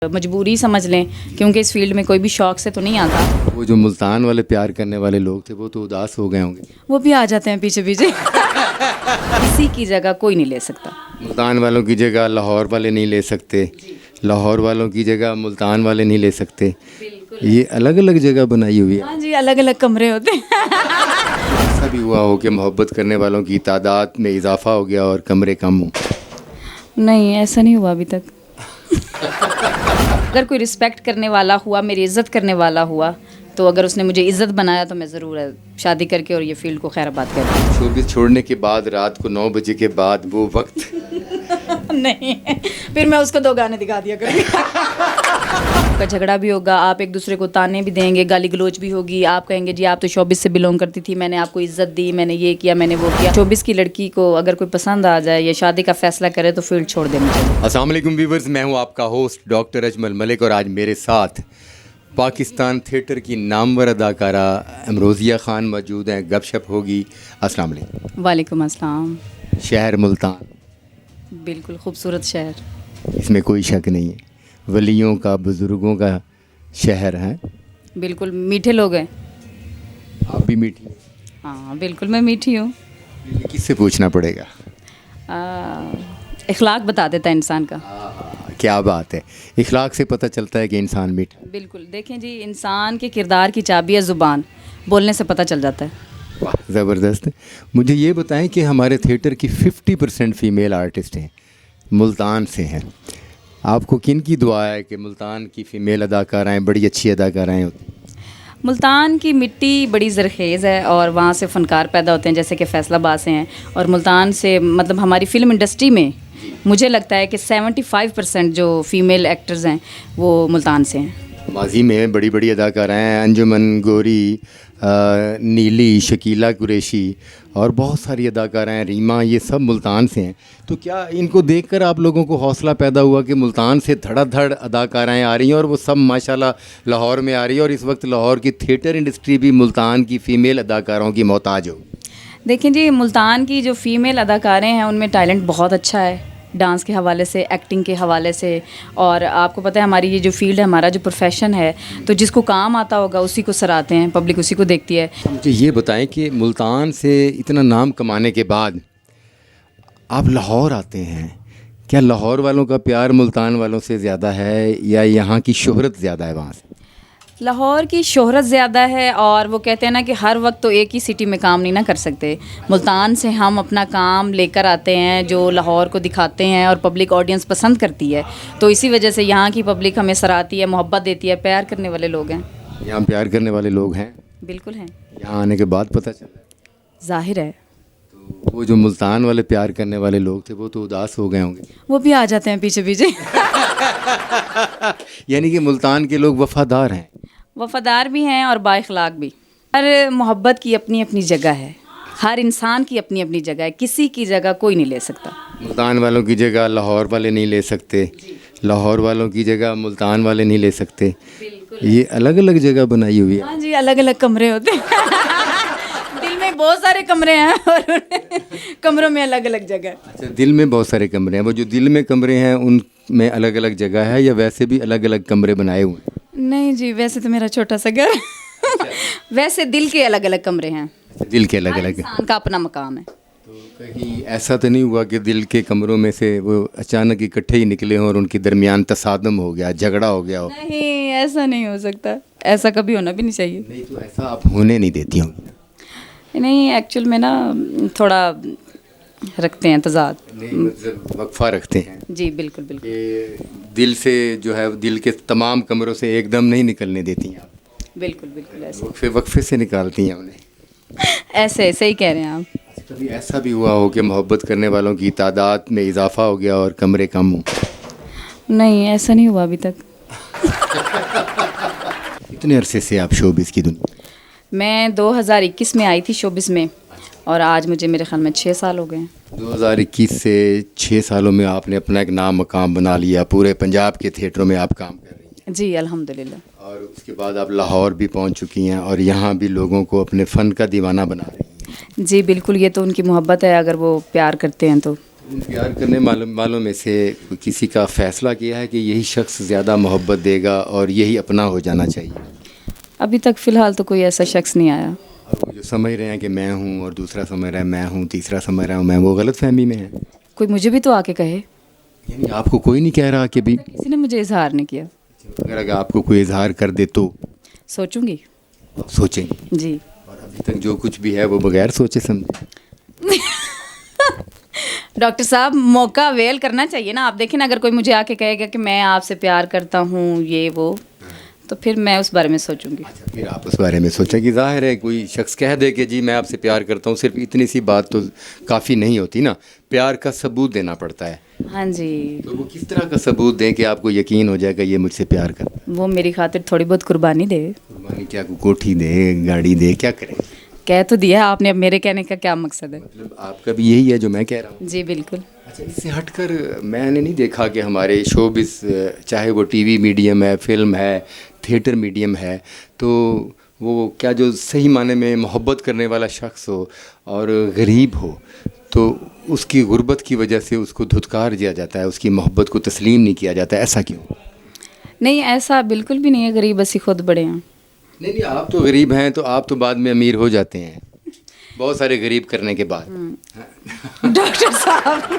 مجبوری سمجھ لیں، کیونکہ اس فیلڈ میں کوئی بھی شوق سے تو نہیں آتا۔ وہ جو ملتان والے پیار کرنے والے لوگ تھے وہ تو اداس ہو گئے ہوں گے۔ وہ بھی آ جاتے ہیں پیچھے پیچھے۔ کسی کی جگہ کوئی نہیں لے سکتا۔ ملتان والوں کی جگہ لاہور والے نہیں لے سکتے، لاہور والوں کی جگہ ملتان والے نہیں لے سکتے۔ یہ الگ الگ جگہ بنائی ہوئی ہے۔ ہاں جی، الگ الگ کمرے ہوتے ہیں۔ ایسا بھی ہوا ہو کہ محبت کرنے والوں کی تعداد میں اضافہ ہو گیا اور کمرے کم ہوں؟ نہیں، ایسا نہیں ہوا ابھی تک۔ اگر کوئی رسپیکٹ کرنے والا ہوا، میری عزت کرنے والا ہوا، تو اگر اس نے مجھے عزت بنایا تو میں ضرور شادی کر کے اور یہ فیلڈ کو خیر آباد کر دوں۔ شوبز چھوڑنے کے بعد رات کو 9 بجے کے بعد وہ وقت نہیں، پھر میں اس کو 2 گانے دکھا دیا کروں گی۔ کا جھگڑا بھی ہوگا، آپ ایک دوسرے کو تانے بھی دیں گے، گالی گلوچ بھی ہوگی، آپ کہیں گے جی آپ تو شوبز سے بلونگ کرتی تھی، میں نے آپ کو عزت دی، میں نے یہ کیا، میں نے وہ کیا۔ شوبز کی لڑکی کو اگر کوئی پسند آ جائے یا شادی کا فیصلہ کرے تو فیلڈ چھوڑ دینا چاہیے۔ السلام علیکم ویورز، میں ہوں آپ کا ہوسٹ ڈاکٹر اجمل ملک، اور آج میرے ساتھ پاکستان تھیٹر کی نامور اداکارہ امروزیہ خان موجود ہیں۔ گپ شپ ہوگی۔ السلام علیکم۔ وعلیکم السلام۔ شہر ملتان بالکل خوبصورت شہر۔ اس میں کوئی شک نہیں ہے، ولیوں کا، بزرگوں کا شہر ہے۔ بالکل میٹھے لوگ ہیں۔ آپ بھی میٹھی ہیں؟ ہاں بالکل، میں میٹھی ہوں۔ یہ کس سے پوچھنا پڑے گا؟ اخلاق بتا دیتا ہے انسان کا۔ کیا بات ہے، اخلاق سے پتہ چلتا ہے کہ انسان میٹھا۔ بالکل، دیکھیں جی، انسان کے کردار کی چابی ہے زبان، بولنے سے پتہ چل جاتا ہے۔ واہ، زبردست۔ مجھے یہ بتائیں کہ ہمارے تھیٹر کی 50% فیمیل آرٹسٹ ہیں، ملتان سے ہیں۔ آپ کو کن کی دعا ہے کہ ملتان کی فیمیل اداکارائیں بڑی اچھی اداکارائیں ہوتی ہیں؟ ملتان کی مٹی بڑی زرخیز ہے اور وہاں سے فنکار پیدا ہوتے ہیں، جیسے کہ فیصل آباد سے ہیں، اور ملتان سے مطلب ہماری فلم انڈسٹری میں مجھے لگتا ہے کہ 75% جو فیمیل ایکٹرز ہیں وہ ملتان سے ہیں۔ ماضی میں بڑی بڑی اداکارائیں، انجمن گوری، نیلی، شکیلہ قریشی اور بہت ساری اداکارائیں، ریما، یہ سب ملتان سے ہیں۔ تو کیا ان کو دیکھ کر آپ لوگوں کو حوصلہ پیدا ہوا کہ ملتان سے دھڑا دھڑ اداکارائیں آ رہی ہیں اور وہ سب ماشاءاللہ لاہور میں آ رہی ہیں، اور اس وقت لاہور کی تھیٹر انڈسٹری بھی ملتان کی فیمیل اداکاروں کی محتاج ہو؟ دیکھیں جی، ملتان کی جو فیمیل اداکاریں ہیں ان میں ٹیلنٹ بہت اچھا ہے، ڈانس کے حوالے سے، ایکٹنگ کے حوالے سے، اور آپ کو پتہ ہے ہماری یہ جو فیلڈ ہے، ہمارا جو پروفیشن ہے، تو جس کو کام آتا ہوگا اسی کو سراہتے ہیں، پبلک اسی کو دیکھتی ہے۔ مجھے یہ بتائیں کہ ملتان سے اتنا نام کمانے کے بعد آپ لاہور آتے ہیں، کیا لاہور والوں کا پیار ملتان والوں سے زیادہ ہے یا یہاں کی شہرت زیادہ ہے وہاں سے؟ لاہور کی شہرت زیادہ ہے، اور وہ کہتے ہیں نا کہ ہر وقت تو ایک ہی سٹی میں کام نہیں نہ کر سکتے۔ ملتان سے ہم اپنا کام لے کر آتے ہیں جو لاہور کو دکھاتے ہیں اور پبلک آڈینس پسند کرتی ہے، تو اسی وجہ سے یہاں کی پبلک ہمیں سراہتی ہے، محبت دیتی ہے، پیار کرنے والے لوگ ہیں۔ یہاں پیار کرنے والے لوگ ہیں؟ بالکل ہیں۔ یہاں آنے کے بعد پتہ چلا؟ ظاہر ہے۔ تو وہ جو ملتان والے پیار کرنے والے لوگ تھے وہ تو اداس ہو گئے ہوں گے؟ وہ بھی آ جاتے ہیں پیچھے پیچھے۔ یعنی کہ ملتان کے لوگ وفادار ہیں؟ وفادار بھی ہیں اور با اخلاق بھی۔ ہر محبت کی اپنی اپنی جگہ ہے، ہر انسان کی اپنی اپنی جگہ ہے، کسی کی جگہ کوئی نہیں لے سکتا۔ ملتان والوں کی جگہ لاہور والے نہیں لے سکتے، لاہور والوں کی جگہ ملتان والے نہیں لے سکتے۔ یہ الگ الگ جگہ بنائی ہوئی ہے۔ ہاں جی، الگ الگ کمرے ہوتے ہیں۔ دل میں بہت سارے کمرے ہیں اور کمروں میں الگ الگ جگہ۔ اچھا، دل میں بہت سارے کمرے ہیں، وہ جو دل میں کمرے ہیں ان میں الگ الگ جگہ ہے یا ویسے بھی الگ الگ کمرے بنائے ہوئے ہیں؟ نہیں جی، ویسے تو میرا چھوٹا سا گھر، ویسے دل کے الگ الگ کمرے ہیں۔ دل کے الگ الگ۔ انسان کا اپنا مقام ہے۔ تو کہیں ایسا تو نہیں ہوا کہ دل کے کمروں میں سے وہ اچانک اکٹھے ہی نکلے ہوں اور ان کے درمیان تصادم ہو گیا، جھگڑا ہو گیا ہو؟ نہیں، ایسا نہیں ہو سکتا، ایسا کبھی ہونا بھی نہیں چاہیے۔ نہیں، تو ایسا آپ ہونے نہیں دیتی ہوں؟ نہیں، ایکچوئل میں نا تھوڑا رکھتے ہیں تضاد۔ وقفہ رکھتے ہیں؟ جی بالکل بالکل۔ کہ دل سے جو ہے دل کے تمام کمروں سے ایک دم نہیں نکلنے دیتی ہیں آپ؟ بالکل بالکل، ایسے وقفے سے نکالتی ہیں انہیں؟ ایسے صحیح کہہ رہے ہیں آپ۔ کبھی ایسا بھی ہوا ہو کہ محبت کرنے والوں کی تعداد میں اضافہ ہو گیا اور کمرے کم ہوں؟ نہیں، ایسا نہیں ہوا ابھی تک۔ کتنے عرصے سے آپ شوبز کی دنیا؟ میں 2021 میں آئی تھی شوبز میں، اور آج مجھے میرے خیال میں 6 سال ہو گئے ہیں۔ 2021 سے 6 سالوں میں آپ نے اپنا ایک نام مقام بنا لیا، پورے پنجاب کے تھیٹروں میں آپ کام کر رہی ہیں۔ جی الحمدللہ۔ اور اس کے بعد آپ لاہور بھی پہنچ چکی ہیں اور یہاں بھی لوگوں کو اپنے فن کا دیوانہ بنا رہی ہیں۔ جی بالکل، یہ تو ان کی محبت ہے، اگر وہ پیار کرتے ہیں تو۔ ان پیار کرنے والوں میں سے کسی کا فیصلہ کیا ہے کہ یہی شخص زیادہ محبت دے گا اور یہی اپنا ہو جانا چاہیے؟ ابھی تک فی الحال تو کوئی ایسا شخص نہیں آیا. اور وہ جو سمجھ رہے ہیں کہ میں ہوں اور دوسرا سمجھ رہا ہے میں ہوں, تیسرا سمجھ رہا ہوں میں, وہ غلط فہمی میں ہے. کوئی مجھے بھی تو آ کے کہے. یعنی آپ کو کوئی نہیں کہہ رہا کہ بھی کسی نے مجھے اظہار نہیں کیا. اگر آپ کو کوئی اظہار کر دے تو سوچوں گی. سوچیں گے. جی. اور ابھی تک جو کچھ بھی ہے وہ بغیر سوچے سمجھے. ڈاکٹر صاحب موقع اویل کرنا چاہیے نا. آپ دیکھیں نا, اگر کوئی مجھے آ کے کہے گا کہ میں آپ سے پیار کرتا ہوں یہ وہ, تو پھر میں اس بارے میں سوچوں گی. اچھا, پھر آپ اس بارے میں سوچیں کہ ظاہر ہے کوئی شخص کہہ دے کہ جی میں آپ سے پیار کرتا ہوں, صرف اتنی سی بات تو کافی نہیں ہوتی نا, پیار کا ثبوت دینا پڑتا ہے. ہاں جی. تو وہ کس طرح کا ثبوت دیں کہ آپ کو یقین ہو جائے گا یہ مجھ سے پیار کرتا ہے؟ وہ میری خاطر تھوڑی بہت قربانی دے. قربانی کیا, کوٹھی دے, گاڑی دے, کیا کرے؟ کہہ تو دیا آپ نے, اب میرے کہنے کا کیا مقصد ہے؟ مطلب آپ کا بھی یہی ہے جو میں کہہ رہا ہوں. جی بالکل. اچھا, اس سے ہٹ کر میں نے نہیں دیکھا کہ ہمارے شوبز, چاہے وہ ٹی وی میڈیم ہے, فلم ہے, تھیٹر میڈیم ہے, تو وہ کیا جو صحیح معنی میں محبت کرنے والا شخص ہو اور غریب ہو تو اس کی غربت کی وجہ سے اس کو دھتکار دیا جاتا ہے, اس کی محبت کو تسلیم نہیں کیا جاتا ہے, ایسا کیوں؟ نہیں ایسا بالکل بھی نہیں ہے. غریب اسی خود بڑے ہیں. نہیں, آپ تو غریب ہیں تو آپ تو بعد میں امیر ہو جاتے ہیں بہت سارے غریب کرنے کے بعد. ڈاکٹر صاحب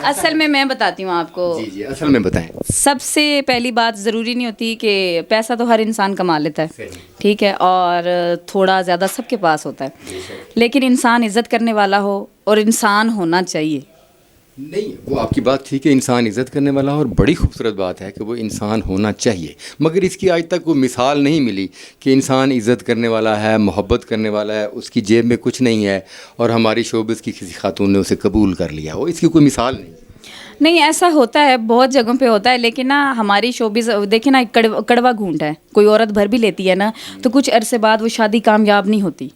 اصل میں بتاتی ہوں آپ کو. جی جی, اصل میں بتائیں. سب سے پہلی بات, ضروری نہیں ہوتی کہ پیسہ تو ہر انسان کما لیتا ہے, ٹھیک ہے, اور تھوڑا زیادہ سب کے پاس ہوتا ہے, لیکن انسان عزت کرنے والا ہو اور انسان ہونا چاہیے. نہیں, وہ آپ کی بات ٹھیک ہے, انسان عزت کرنے والا, اور بڑی خوبصورت بات ہے کہ وہ انسان ہونا چاہیے, مگر اس کی آج تک وہ مثال نہیں ملی کہ انسان عزت کرنے والا ہے, محبت کرنے والا ہے, اس کی جیب میں کچھ نہیں ہے اور ہماری شوبز کی کسی خاتون نے اسے قبول کر لیا, وہ اس کی کوئی مثال نہیں. نہیں ایسا ہوتا ہے, بہت جگہوں پہ ہوتا ہے, لیکن نا ہماری شوبز دیکھیں نا, کڑوا گھونٹ ہے, کوئی عورت بھر بھی لیتی ہے نا تو کچھ عرصے بعد وہ شادی کامیاب نہیں ہوتی.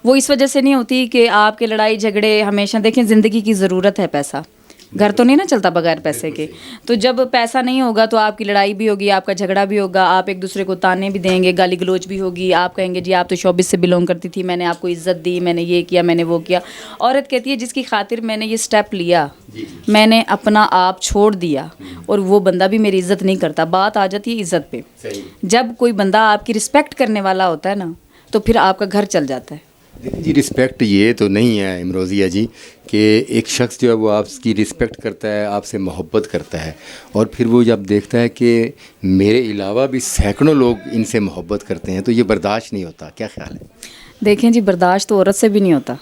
وہ اس وجہ سے نہیں ہوتی کہ آپ کے لڑائی جھگڑے ہمیشہ, دیکھیں زندگی کی ضرورت ہے پیسہ, گھر تو نہیں نا چلتا بغیر پیسے کے. تو جب پیسہ نہیں ہوگا تو آپ کی لڑائی بھی ہوگی, آپ کا جھگڑا بھی ہوگا, آپ ایک دوسرے کو تانے بھی دیں گے, گالی گلوچ بھی ہوگی, آپ کہیں گے جی آپ تو شوبز سے بلونگ کرتی تھی, میں نے آپ کو عزت دی, میں نے یہ کیا, میں نے وہ کیا. عورت کہتی ہے جس کی خاطر میں نے یہ سٹیپ لیا, میں نے اپنا آپ چھوڑ دیا اور وہ بندہ بھی میری عزت نہیں کرتا. بات آ جاتی ہے عزت پہ. جب کوئی بندہ آپ کی رسپیکٹ کرنے والا ہوتا ہے نا تو پھر آپ کا گھر چل جاتا ہے. دیکھیں جی, رسپیکٹ یہ تو نہیں ہے امروزیہ جی کہ ایک شخص جو ہے وہ آپ کی رسپیکٹ کرتا ہے, آپ سے محبت کرتا ہے, اور پھر وہ جب دیکھتا ہے کہ میرے علاوہ بھی سینکڑوں لوگ ان سے محبت کرتے ہیں تو یہ برداشت نہیں ہوتا. کیا خیال ہے؟ دیکھیں جی, برداشت تو عورت سے بھی نہیں ہوتا.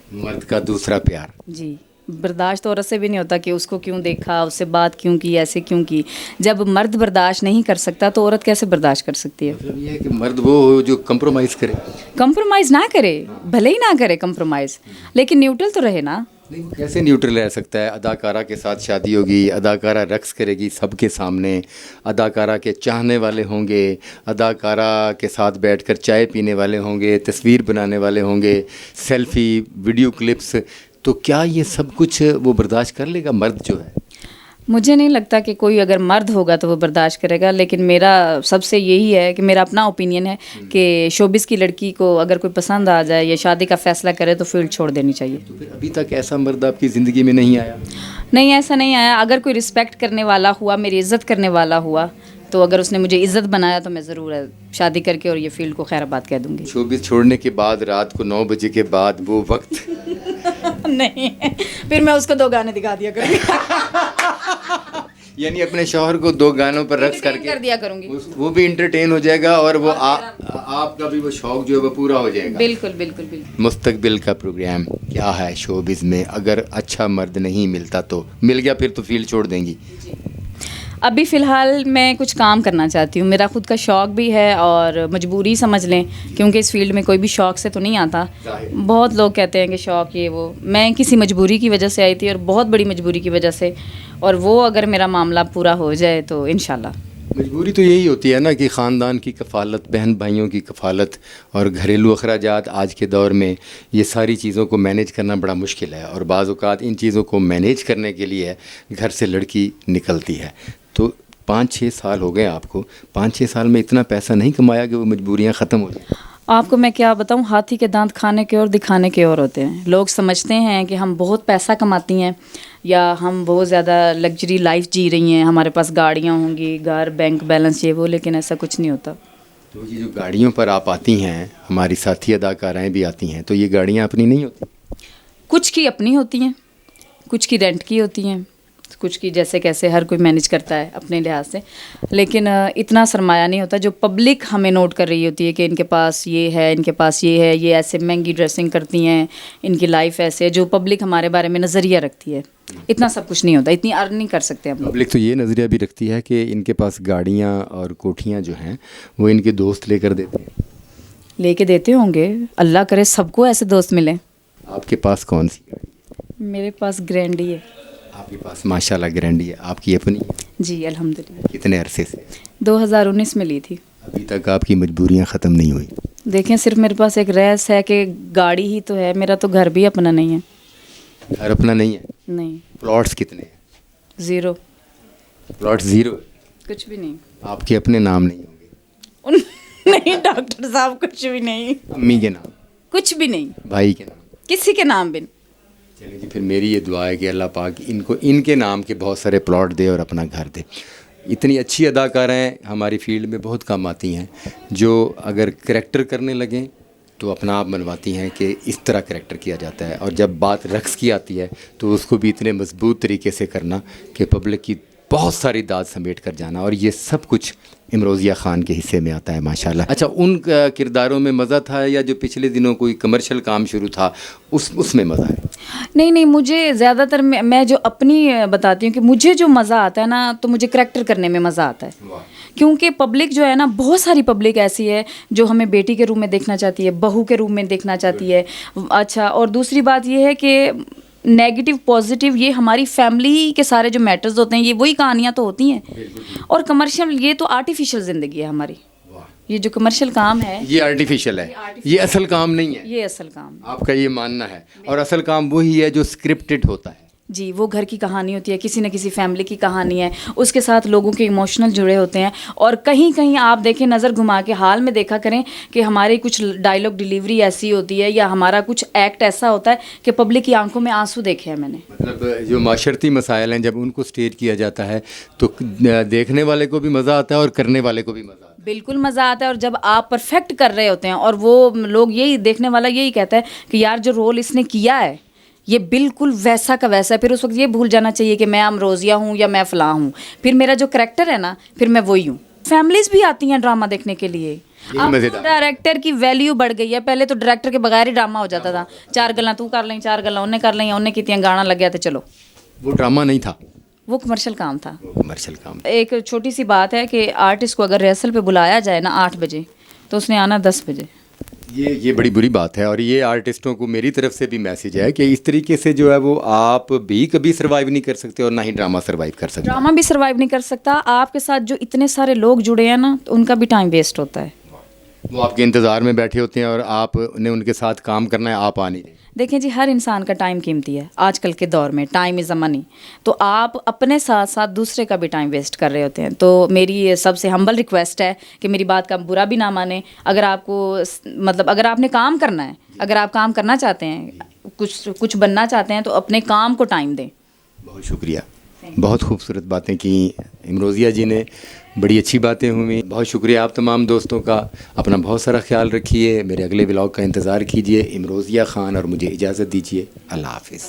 مرد کا دوسرا پیار. جی, برداشت عورت سے بھی نہیں ہوتا کہ اس کو کیوں دیکھا, اس سے بات کیوں کی, ایسے کیوں کی. جب مرد برداشت نہیں کر سکتا تو عورت کیسے برداشت کر سکتی ہے؟ مطلب یہ ہے کہ مرد وہ ہو جو کمپرومائز کرے. کمپرومائز نہ کرے, بھلے ہی نہ کرے کمپرومائز, لیکن نیوٹرل تو رہے نا. نہیں, کیسے نیوٹرل رہ سکتا ہے؟ اداکارہ کے ساتھ شادی ہوگی, اداکارہ رقص کرے گی سب کے سامنے, اداکارہ کے چاہنے والے ہوں گے, اداکارہ کے ساتھ بیٹھ کر چائے پینے والے ہوں گے, تصویر بنانے والے ہوں گے, سیلفی ویڈیو کلپس, تو کیا یہ سب کچھ وہ برداشت کر لے گا مرد جو ہے؟ مجھے نہیں لگتا کہ کوئی اگر مرد ہوگا تو وہ برداشت کرے گا, لیکن میرا سب سے یہی ہے کہ میرا اپنا اوپینین ہے کہ شوبز کی لڑکی کو اگر کوئی پسند آ جائے یا شادی کا فیصلہ کرے تو فیلڈ چھوڑ دینی چاہیے. تو پھر ابھی تک ایسا مرد آپ کی زندگی میں نہیں آیا؟ نہیں, ایسا نہیں آیا. اگر کوئی رسپیکٹ کرنے والا ہوا, میری عزت کرنے والا ہوا, تو اگر اس نے مجھے عزت بنایا تو میں ضرور شادی کر کے اور یہ فیلڈ کو خیر آباد کہہ دوں گی. شوبز چھوڑنے کے بعد رات کو 9 بجے کے بعد وہ وقت نہیں, پھر میں اس کو 2 گانے دکھا دیا کروں گی. یعنی اپنے شوہر کو 2 گانوں پر رقص کر کے دیا کروں گی, وہ بھی انٹرٹین ہو جائے گا اور وہ آپ کا بھی وہ شوق جو ہے وہ پورا ہو جائے گا. بالکل بالکل بالکل. مستقبل کا پروگرام کیا ہے شوبز میں؟ اگر اچھا مرد نہیں ملتا تو مل گیا پھر تو فیلڈ چھوڑ دیں گی؟ ابھی فی الحال میں کچھ کام کرنا چاہتی ہوں, میرا خود کا شوق بھی ہے اور مجبوری سمجھ لیں, کیونکہ اس فیلڈ میں کوئی بھی شوق سے تو نہیں آتا. بہت لوگ کہتے ہیں کہ شوق یہ وہ, میں کسی مجبوری کی وجہ سے آئی تھی, اور بہت بڑی مجبوری کی وجہ سے, اور وہ اگر میرا معاملہ پورا ہو جائے تو انشاءاللہ. مجبوری تو یہی ہوتی ہے نا کہ خاندان کی کفالت, بہن بھائیوں کی کفالت اور گھریلو اخراجات آج کے دور میں یہ ساری چیزوں کو مینیج کرنا بڑا مشکل ہے, اور بعض اوقات ان چیزوں کو مینیج کرنے کے لیے گھر سے لڑکی نکلتی ہے. تو 5-6 سال ہو گئے آپ کو, 5-6 سال میں اتنا پیسہ نہیں کمایا کہ وہ مجبوریاں ختم ہو جائیں؟ آپ کو میں کیا بتاؤں, ہاتھی کے دانت کھانے کے اور دکھانے کے اور ہوتے ہیں. لوگ سمجھتے ہیں کہ ہم بہت پیسہ کماتی ہیں یا ہم بہت زیادہ لگژری لائف جی رہی ہیں, ہمارے پاس گاڑیاں ہوں گی, گھر, بینک بیلنس, یہ وہ, لیکن ایسا کچھ نہیں ہوتا. تو یہ جو گاڑیوں پر آپ آتی ہیں, ہماری ساتھی اداکارائیں بھی آتی ہیں, تو یہ گاڑیاں اپنی نہیں ہوتی؟ کچھ کی اپنی ہوتی ہیں, کچھ کی رینٹ کی ہوتی ہیں, کچھ کی جیسے کیسے ہر کوئی مینیج کرتا ہے اپنے لحاظ سے, لیکن اتنا سرمایہ نہیں ہوتا جو پبلک ہمیں نوٹ کر رہی ہوتی ہے کہ ان کے پاس یہ ہے, ان کے پاس یہ ہے, یہ ایسے مہنگی ڈریسنگ کرتی ہیں, ان کی لائف ایسے ہے, جو پبلک ہمارے بارے میں نظریہ رکھتی ہے. اتنا سب کچھ نہیں ہوتا, اتنی ارن نہیں کر سکتے ہم لوگ. پبلک تو یہ نظریہ بھی رکھتی ہے کہ ان کے پاس گاڑیاں اور کوٹھیاں جو ہیں وہ ان کے دوست لے کر دیتے ہیں. لے کے دیتے ہوں گے, اللہ کرے سب کو ایسے دوست ملیں. آپ کے پاس کون سی گاڑی؟ میرے پاس گرینڈی ہے. آپ کے پاس ماشاءاللہ گرینڈی ہے, آپ کی اپنی ہے؟ جی الحمدللہ. کتنے عرصے سے؟ 2019 میں لی تھی. ابھی تک آپ کی مجبوریاں ختم نہیں ہوئی؟ دیکھیں صرف میرے پاس ایک ریس ہے کہ گاڑی ہی تو ہے, میرا تو گھر بھی اپنا نہیں ہے. گھر اپنا نہیں ہے؟ نہیں. پلاٹس کتنے ہیں؟ 0. پلاٹ 0؟ کچھ بھی نہیں. آپ کے اپنے نام نہیں ہوں گے؟ نہیں ڈاکٹر صاحب, کچھ بھی نہیں. امی کے نام؟ کچھ بھی نہیں. بھائی کے نام؟ کسی کے نام بھی نہیں. چلیے جی, پھر میری یہ دعا ہے کہ اللہ پاک ان کے نام کے بہت سارے پلاٹ دے اور اپنا گھر دے. اتنی اچھی اداکارائیں ہماری فیلڈ میں بہت کم آتی ہیں جو اگر کریکٹر کرنے لگیں تو اپنا آپ بنواتی ہیں کہ اس طرح کریکٹر کیا جاتا ہے, اور جب بات رقص کی آتی ہے تو اس کو بھی اتنے مضبوط طریقے سے کرنا کہ پبلک کی بہت ساری داد سمیٹ کر جانا, اور یہ سب کچھ امروزیہ خان کے حصے میں آتا ہے ماشاءاللہ. اچھا, ان کرداروں میں مزہ تھا یا جو پچھلے دنوں کوئی کمرشل کام شروع تھا اس میں مزہ ہے؟ نہیں, مجھے زیادہ تر میں جو اپنی بتاتی ہوں کہ مجھے جو مزہ آتا ہے نا, تو مجھے کریکٹر کرنے میں مزہ آتا ہے. کیونکہ پبلک جو ہے نا, بہت ساری پبلک ایسی ہے جو ہمیں بیٹی کے روپ میں دیکھنا چاہتی ہے, بہو کے روپ میں دیکھنا چاہتی ہے. اچھا, اور دوسری بات یہ ہے کہ نیگیٹو پازیٹیو, یہ ہماری فیملی کے سارے جو میٹرز ہوتے ہیں یہ وہی کہانیاں تو ہوتی ہیں. اور کمرشل یہ تو آرٹیفیشل زندگی ہے ہماری. یہ جو کمرشل کام ہے یہ آرٹیفیشل ہے, یہ اصل کام نہیں ہے. یہ اصل کام آپ کا یہ ماننا ہے, اور اصل کام وہی ہے جو اسکرپٹڈ ہوتا ہے. جی, وہ گھر کی کہانی ہوتی ہے, کسی نہ کسی فیملی کی کہانی ہے, اس کے ساتھ لوگوں کے ایموشنل جڑے ہوتے ہیں. اور کہیں کہیں آپ دیکھیں, نظر گھما کے حال میں دیکھا کریں کہ ہماری کچھ ڈائلاگ ڈیلیوری ایسی ہوتی ہے یا ہمارا کچھ ایکٹ ایسا ہوتا ہے کہ پبلک کی آنکھوں میں آنسو دیکھے ہیں میں نے. مطلب جو معاشرتی مسائل ہیں جب ان کو اسٹیج کیا جاتا ہے تو دیکھنے والے کو بھی مزہ آتا ہے اور کرنے والے کو بھی مزہ آتا ہے. بالکل مزہ آتا ہے, اور جب آپ پرفیکٹ کر رہے ہوتے ہیں اور وہ لوگ یہی دیکھنے والا یہی کہتا ہے کہ یار جو رول اس نے کیا ہے یہ بالکل ویسا کا ویسا ہے, پھر اس وقت یہ بھول جانا چاہیے کہ میں امروزیہ ہوں یا میں فلاں ہوں, پھر میرا جو کریکٹر ہے نا پھر میں وہی ہوں. فیملیز بھی آتی ہیں ڈرامہ دیکھنے کے لیے. اب ڈائریکٹر کی ویلیو بڑھ گئی ہے, پہلے تو ڈائریکٹر کے بغیر ہی ڈرامہ ہو جاتا تھا, 4 گلاں تو کر لیں, 4 گلاں انہیں کر لیں, انہیں کیتیاں گانا لگ گیا تو چلو. وہ ڈرامہ نہیں تھا, وہ کمرشل کام تھا. کمرشل کام. ایک چھوٹی سی بات ہے کہ آرٹسٹ کو اگر ریہرسل پہ بلایا جائے نا 8 بجے تو اس نے آنا 10 بجے. یہ بڑی بری بات ہے, اور یہ آرٹسٹوں کو میری طرف سے بھی میسیج ہے کہ اس طریقے سے جو ہے وہ آپ بھی کبھی سروائیو نہیں کر سکتے اور نہ ہی ڈرامہ سروائیو کر سکتے. ڈرامہ بھی سروائیو نہیں کر سکتا. آپ کے ساتھ جو اتنے سارے لوگ جڑے ہیں نا, تو ان کا بھی ٹائم ویسٹ ہوتا ہے. وہ آپ کے انتظار میں بیٹھے ہوتے ہیں اور آپ نے ان کے ساتھ کام کرنا ہے, آپ آ نہیں رہے. دیکھیں جی, ہر انسان کا ٹائم قیمتی ہے آج کل کے دور میں, ٹائم از اے منی. تو آپ اپنے ساتھ ساتھ دوسرے کا بھی ٹائم ویسٹ کر رہے ہوتے ہیں. تو میری سب سے ہمبل ریکویسٹ ہے کہ میری بات کا برا بھی نہ مانیں. اگر آپ کو مطلب اگر آپ نے کام کرنا ہے, اگر آپ کام کرنا چاہتے ہیں, کچھ بننا چاہتے ہیں, تو اپنے کام کو ٹائم دیں. بہت شکریہ, بہت خوبصورت باتیں کی امروزیہ جی نے, بڑی اچھی باتیں ہوئیں. بہت شکریہ آپ تمام دوستوں کا. اپنا بہت سارا خیال رکھیے. میرے اگلے ولاگ کا انتظار کیجیے. امروزیہ خان اور مجھے اجازت دیجیے. اللہ حافظ.